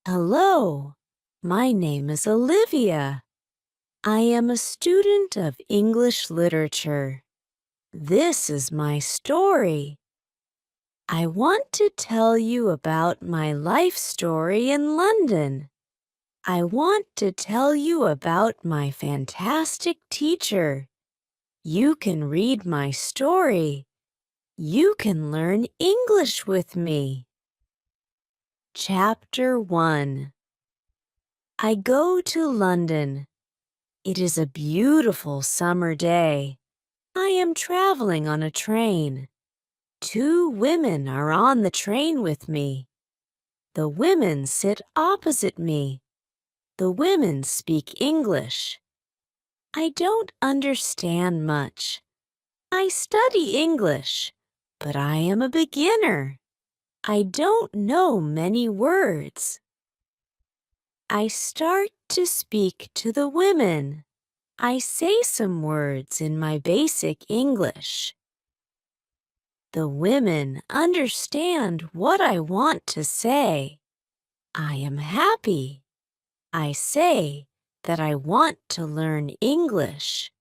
Hello, my name is Olivia. I am a student of English literature. This is my story. I want to tell you about my life story in London. I want to tell you about my fantastic teacher. You can read my story. You can learn English with me. Chapter 1. I go to London. It is a beautiful summer day. I am traveling on a train. 2 women are on the train with me. The women sit opposite me. The women speak English. I don't understand much. I study English, but I am a beginner. I don't know many words. I start to speak to the women. I say some words in my basic English. The women understand what I want to say. I am happy. I say that I want to learn English.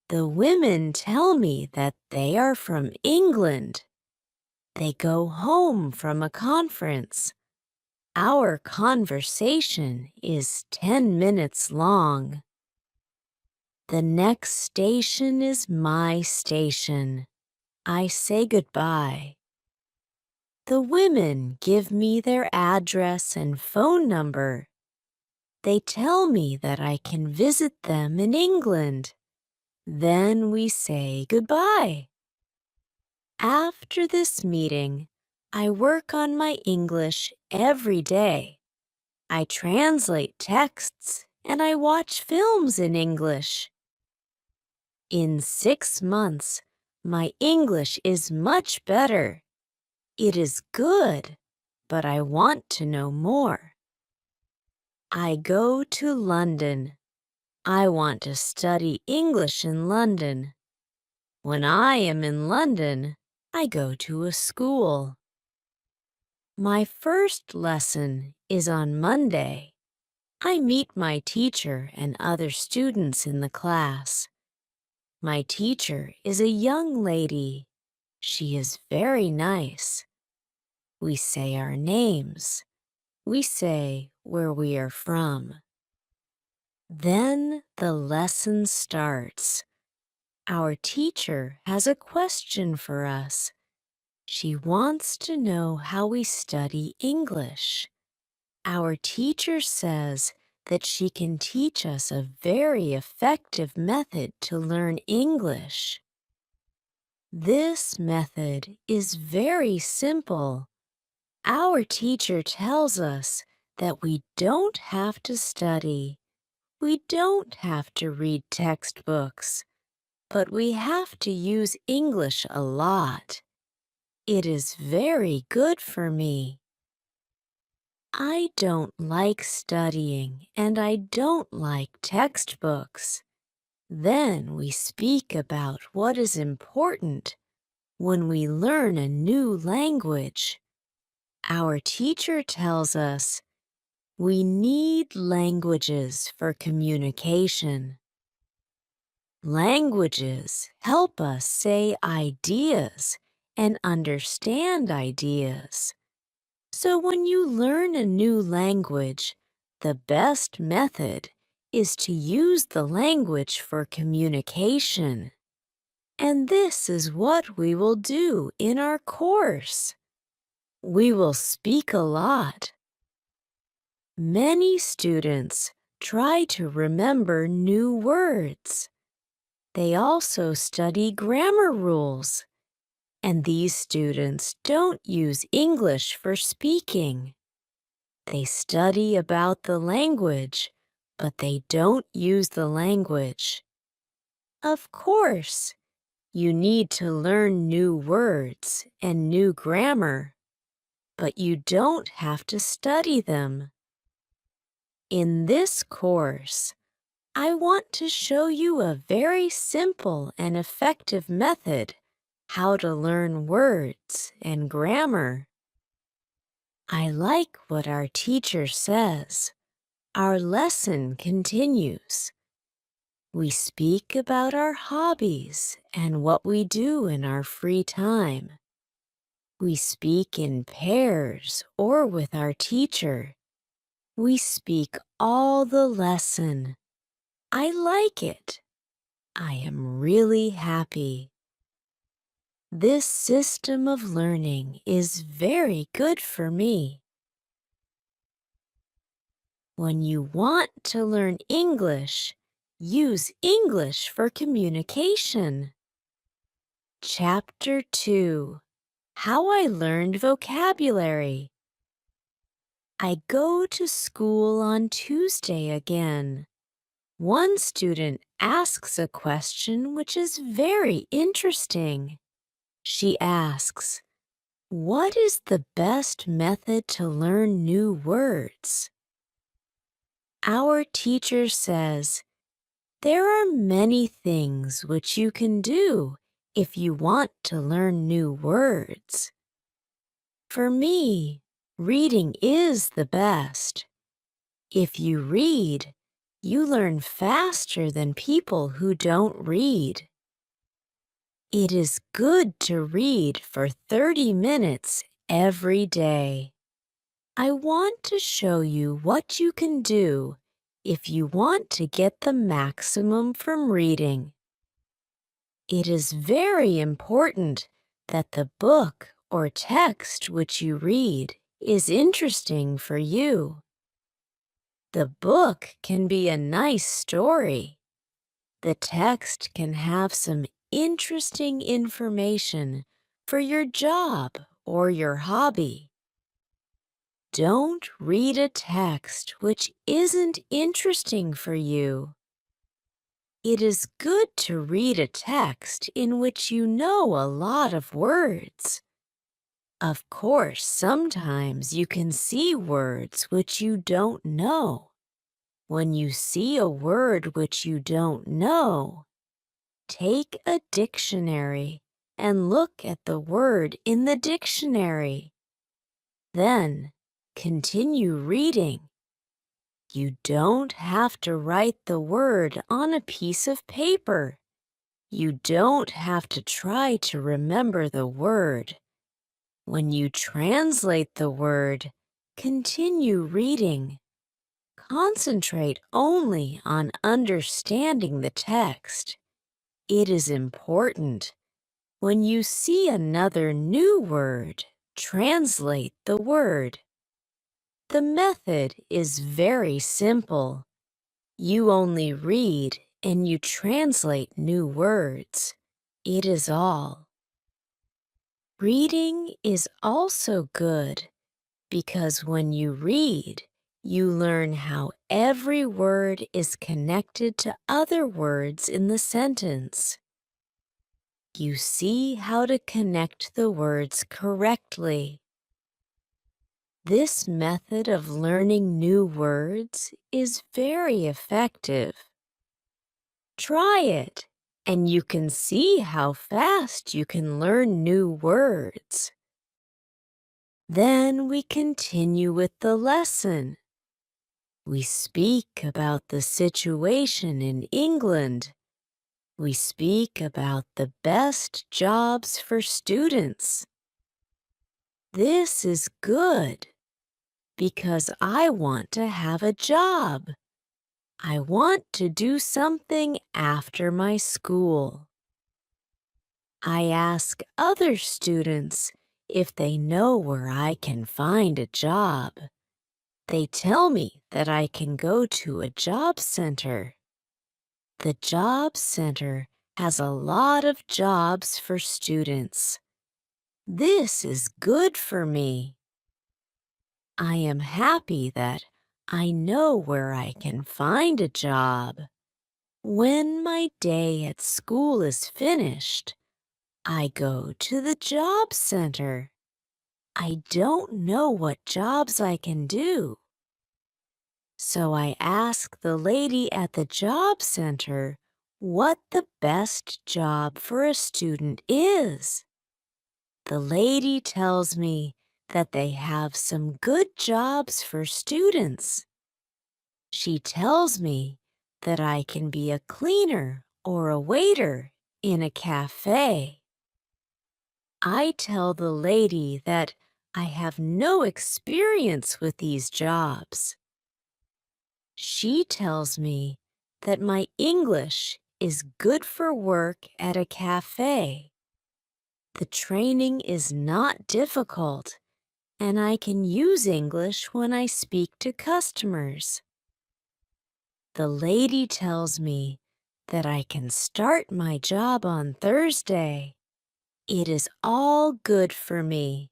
The women tell me that they are from England. They go home from a conference. Our conversation is 10 minutes long. The next station is my station. I say goodbye. The women give me their address and phone number. They tell me that I can visit them in England. Then we say goodbye. After this meeting, I work on my English every day. I translate texts and I watch films in English. In 6 months, my English is much better. It is good, but I want to know more. I go to London. I want to study English in London. When I am in London, I go to a school. My first lesson is on Monday. I meet my teacher and other students in the class. My teacher is a young lady. She is very nice. We say our names. We say where we are from. Then the lesson starts. Our teacher has a question for us. She wants to know how we study English. Our teacher says that she can teach us a very effective method to learn English. This method is very simple. Our teacher tells us that we don't have to study. We don't have to read textbooks, but we have to use English a lot. It is very good for me. I don't like studying and I don't like textbooks. Then we speak about what is important when we learn a new language. Our teacher tells us we need languages for communication. Languages help us say ideas and understand ideas. So when you learn a new language, the best method is to use the language for communication. And this is what we will do in our course. We will speak a lot. Many students try to remember new words. They also study grammar rules. And these students don't use English for speaking. They study about the language, but they don't use the language. Of course, you need to learn new words and new grammar, but you don't have to study them. In this course, I want to show you a very simple and effective method how to learn words and grammar. I like what our teacher says. Our lesson continues. We speak about our hobbies and what we do in our free time. We speak in pairs or with our teacher. We speak all the lesson. I like it. I am really happy. This system of learning is very good for me. When you want to learn English, use English for communication. Chapter 2: How I Learned Vocabulary. I go to school on Tuesday again. One student asks a question which is very interesting. She asks, "What is the best method to learn new words?" Our teacher says, "There are many things which you can do if you want to learn new words." For me, reading is the best. If you read, you learn faster than people who don't read. It is good to read for 30 minutes every day. I want to show you what you can do if you want to get the maximum from reading. It is very important that the book or text which you read is interesting for you. The book can be a nice story. The text can have some interesting information for your job or your hobby. Don't read a text which isn't interesting for you. It is good to read a text in which you know a lot of words. Of course, sometimes you can see words which you don't know. When you see a word which you don't know, take a dictionary and look at the word in the dictionary. Then, continue reading. You don't have to write the word on a piece of paper. You don't have to try to remember the word. When you translate the word, continue reading. Concentrate only on understanding the text. It is important. When you see another new word, translate the word. The method is very simple. You only read and you translate new words. It is all. Reading is also good because when you read, you learn how every word is connected to other words in the sentence. You see how to connect the words correctly. This method of learning new words is very effective. Try it, and you can see how fast you can learn new words. Then we continue with the lesson. We speak about the situation in England. We speak about the best jobs for students. This is good because I want to have a job. I want to do something after my school. I ask other students if they know where I can find a job. They tell me that I can go to a job center. The job center has a lot of jobs for students. This is good for me. I am happy that I know where I can find a job. When my day at school is finished, I go to the job center. I don't know what jobs I can do. So I ask the lady at the job center what the best job for a student is. The lady tells me that they have some good jobs for students. She tells me that I can be a cleaner or a waiter in a cafe. I tell the lady that I have no experience with these jobs. She tells me that my English is good for work at a cafe. The training is not difficult, and I can use English when I speak to customers. The lady tells me that I can start my job on Thursday. It is all good for me.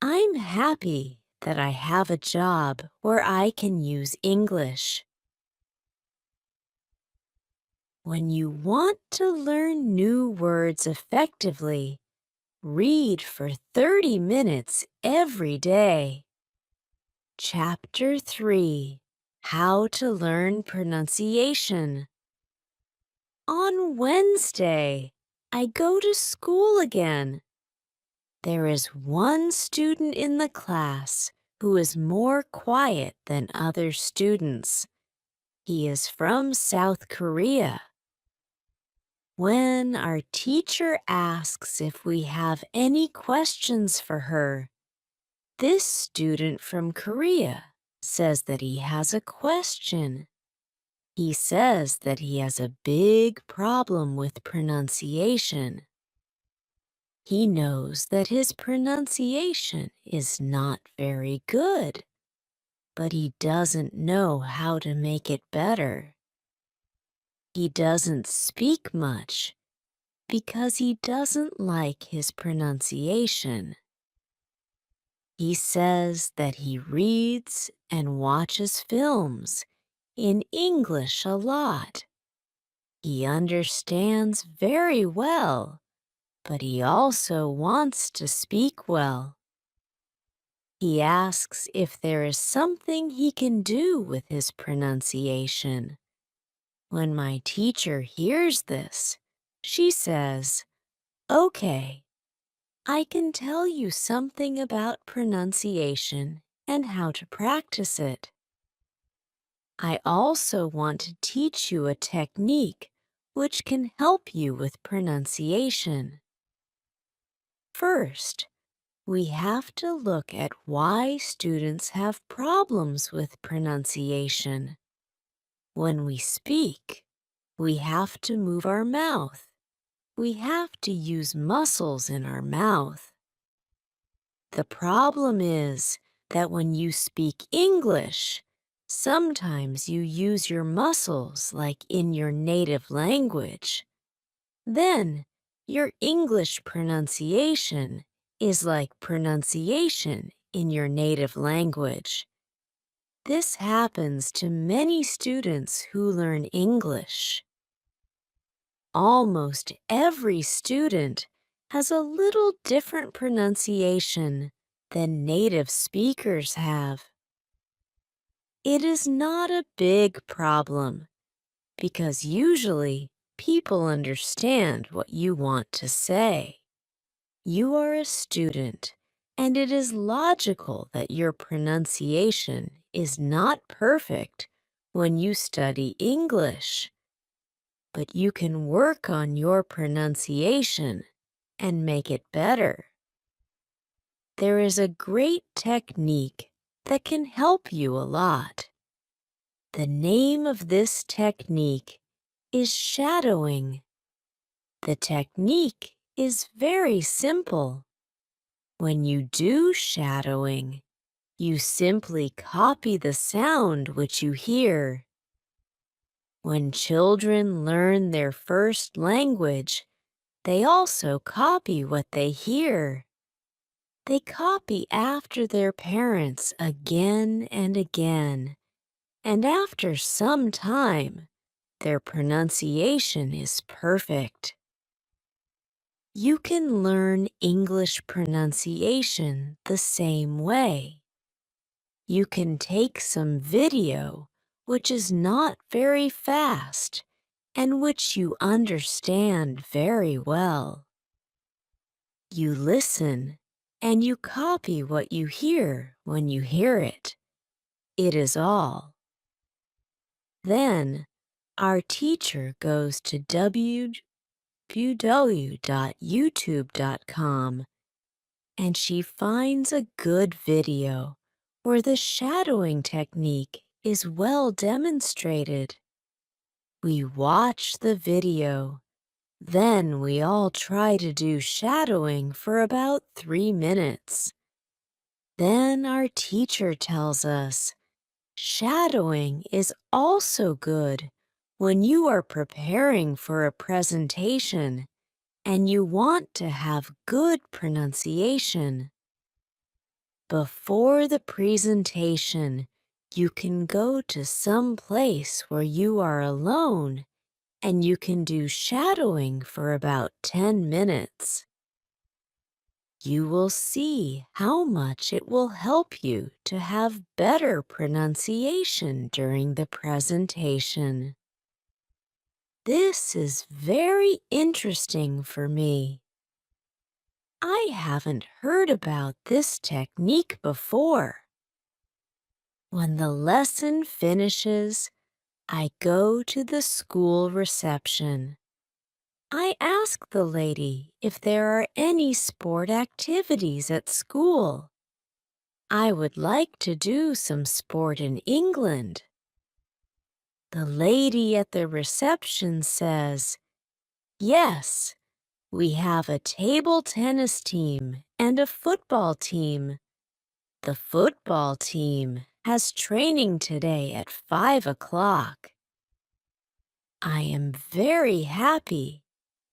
I'm happy that I have a job where I can use English. When you want to learn new words effectively, read for 30 minutes every day. Chapter 3: How to Learn Pronunciation. On Wednesday, I go to school again. There is one student in the class who is more quiet than other students. He is from South Korea. When our teacher asks if we have any questions for her, this student from Korea says that he has a question. He says that he has a big problem with pronunciation. He knows that his pronunciation is not very good, but he doesn't know how to make it better. He doesn't speak much because he doesn't like his pronunciation. He says that he reads and watches films in English a lot. He understands very well, but he also wants to speak well. He asks if there is something he can do with his pronunciation. When my teacher hears this, she says, "Okay, I can tell you something about pronunciation and how to practice it. I also want to teach you a technique which can help you with pronunciation. First, we have to look at why students have problems with pronunciation. When we speak, we have to move our mouth. We have to use muscles in our mouth. The problem is that when you speak English, sometimes you use your muscles like in your native language. Then, your English pronunciation is like pronunciation in your native language. This happens to many students who learn English. Almost every student has a little different pronunciation than native speakers have. It is not a big problem because usually people understand what you want to say. You are a student, and it is logical that your pronunciation is not perfect when you study English. But you can work on your pronunciation and make it better. There is a great technique that can help you a lot. The name of this technique is shadowing. The technique is very simple. When you do shadowing, you simply copy the sound which you hear. When children learn their first language, they also copy what they hear. They copy after their parents again and again, and after some time, their pronunciation is perfect. You can learn English pronunciation the same way. You can take some video which is not very fast and which you understand very well. You listen and you copy what you hear when you hear it. It is all. Then, our teacher goes to www.youtube.com and she finds a good video where the shadowing technique is well demonstrated. We watch the video. Then we all try to do shadowing for about 3 minutes. Then our teacher tells us, shadowing is also good when you are preparing for a presentation and you want to have good pronunciation. Before the presentation, you can go to some place where you are alone and you can do shadowing for about 10 minutes. You will see how much it will help you to have better pronunciation during the presentation. This is very interesting for me. I haven't heard about this technique before. When the lesson finishes, I go to the school reception. I ask the lady if there are any sport activities at school. I would like to do some sport in England. The lady at the reception says, yes, we have a table tennis team and a football team. The football team has training today at 5 o'clock. I am very happy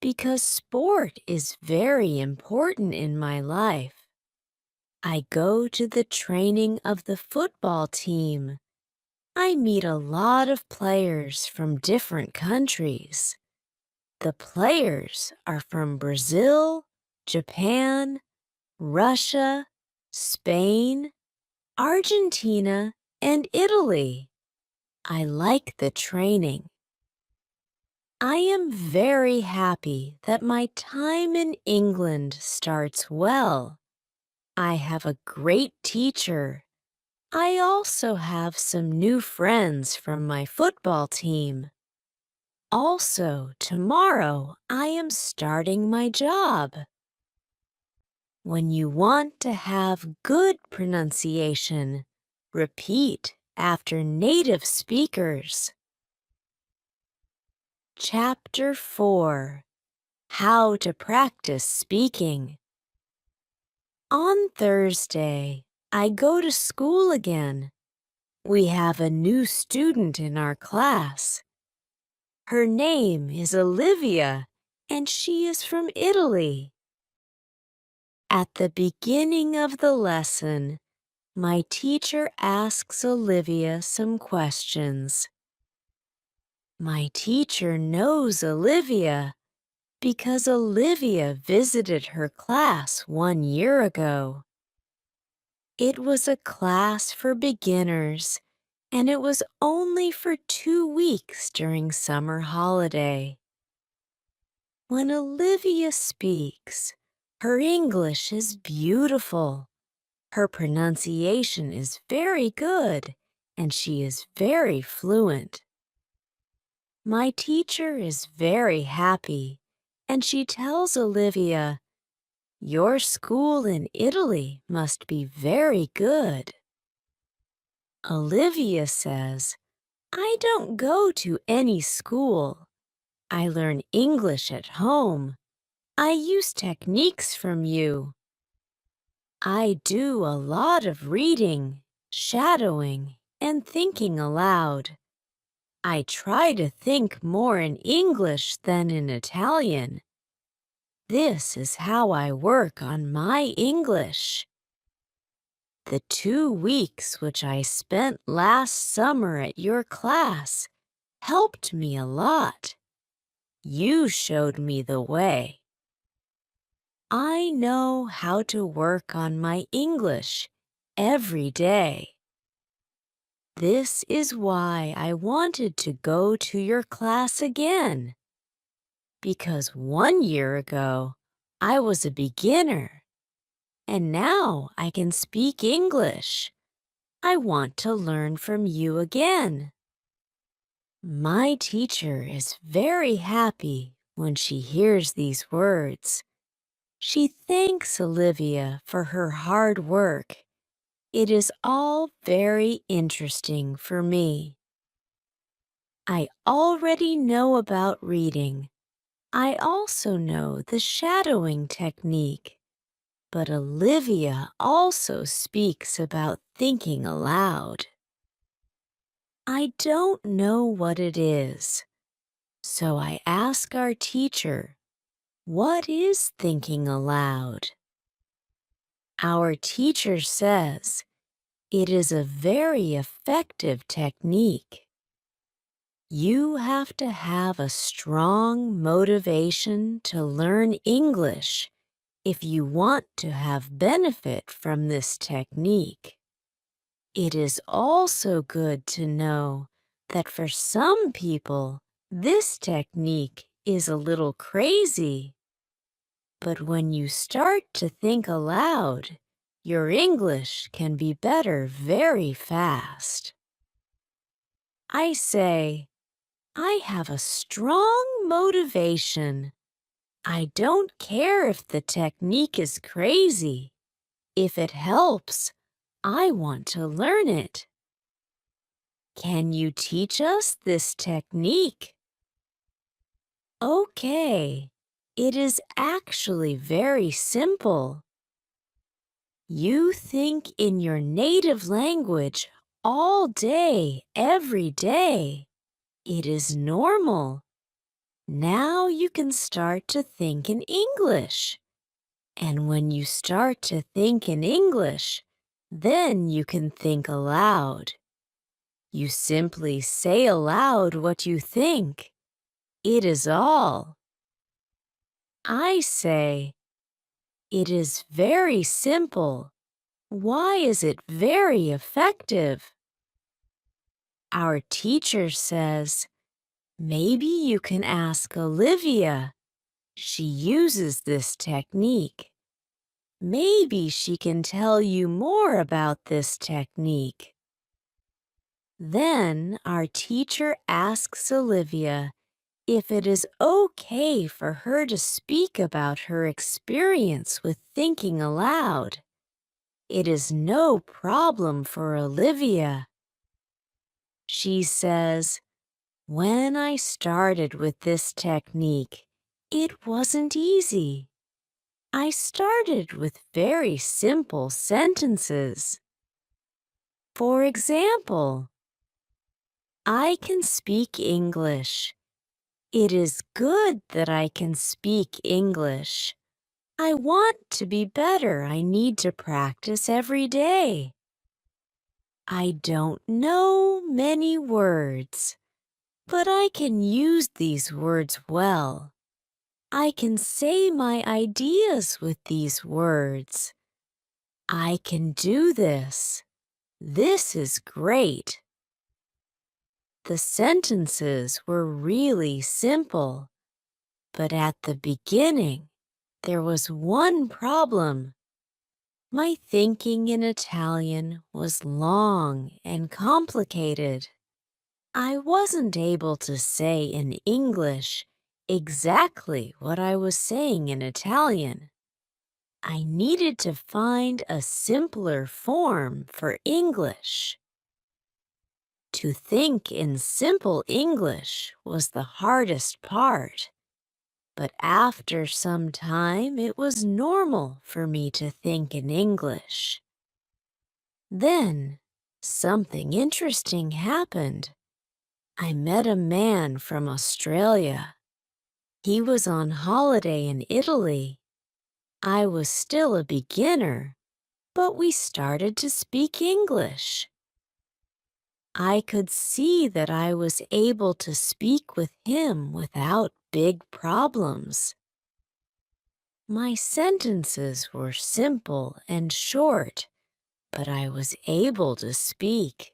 because sport is very important in my life. I go to the training of the football team. I meet a lot of players from different countries. The players are from Brazil, Japan, Russia, Spain, Argentina, and Italy. I like the training. I am very happy that my time in England starts well. I have a great teacher. I also have some new friends from my football team. Also, tomorrow I am starting my job. When you want to have good pronunciation, repeat after native speakers. Chapter 4. How to Practice Speaking. On Thursday, I go to school again. We have a new student in our class. Her name is Olivia, and she is from Italy. At the beginning of the lesson, my teacher asks Olivia some questions. My teacher knows Olivia because Olivia visited her class 1 year ago. It was a class for beginners, and it was only for 2 weeks during summer holiday. When Olivia speaks, her English is beautiful. Her pronunciation is very good, and she is very fluent. My teacher is very happy, and she tells Olivia, your school in Italy must be very good. Olivia says, I don't go to any school. I learn English at home. I use techniques from you. I do a lot of reading, shadowing, and thinking aloud. I try to think more in English than in Italian. This is how I work on my English. The 2 weeks which I spent last summer at your class helped me a lot. You showed me the way. I know how to work on my English every day. This is why I wanted to go to your class again. Because 1 year ago, I was a beginner. and now I can speak English. I want to learn from you again. My teacher is very happy when she hears these words. She thanks Olivia for her hard work. It is all very interesting for me. I already know about reading. I also know the shadowing technique. But Olivia also speaks about thinking aloud. I don't know what it is, so I ask our teacher, what is thinking aloud? Our teacher says it is a very effective technique. You have to have a strong motivation to learn English if you want to have benefit from this technique. It is also good to know that for some people, this technique is a little crazy. But when you start to think aloud, your English can be better very fast. I say, I have a strong motivation. I don't care if the technique is crazy. If it helps, I want to learn it. Can you teach us this technique? Okay, it is actually very simple. You think in your native language all day, every day. It is normal. Now you can start to think in English. And when you start to think in English, then you can think aloud. You simply say aloud what you think. It is all. I say, it is very simple. Why is it very effective? Our teacher says, maybe you can ask Olivia. She uses this technique. Maybe she can tell you more about this technique. Then our teacher asks Olivia if it is okay for her to speak about her experience with thinking aloud. It is no problem for Olivia. She says, when I started with this technique, it wasn't easy. I started with very simple sentences. For example, I can speak English. It is good that I can speak English. I want to be better. I need to practice every day. I don't know many words, but I can use these words well. I can say my ideas with these words. I can do this. This is great. The sentences were really simple, but at the beginning, there was one problem. My thinking in Italian was long and complicated. I wasn't able to say in English exactly what I was saying in Italian. I needed to find a simpler form for English. To think in simple English was the hardest part. But after some time, it was normal for me to think in English. Then, something interesting happened. I met a man from Australia. He was on holiday in Italy. I was still a beginner, but we started to speak English. I could see that I was able to speak with him without big problems. My sentences were simple and short, but I was able to speak.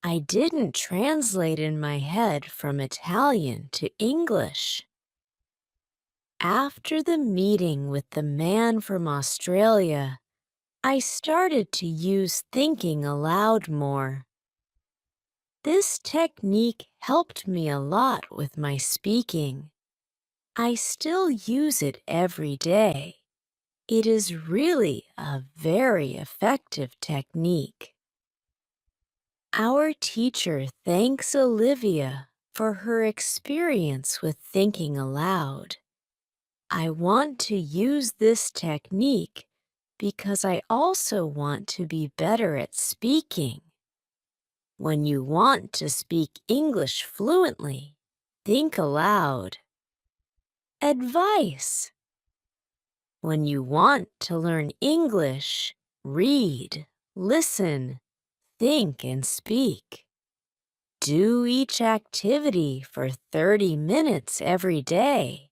I didn't translate in my head from Italian to English. After the meeting with the man from Australia, I started to use thinking aloud more. This technique helped me a lot with my speaking. I still use it every day. It is really a very effective technique. Our teacher thanks Olivia for her experience with thinking aloud. I want to use this technique because I also want to be better at speaking. When you want to speak English fluently, think aloud. Advice: when you want to learn English, read, listen, think, and speak. Do each activity for 30 minutes every day.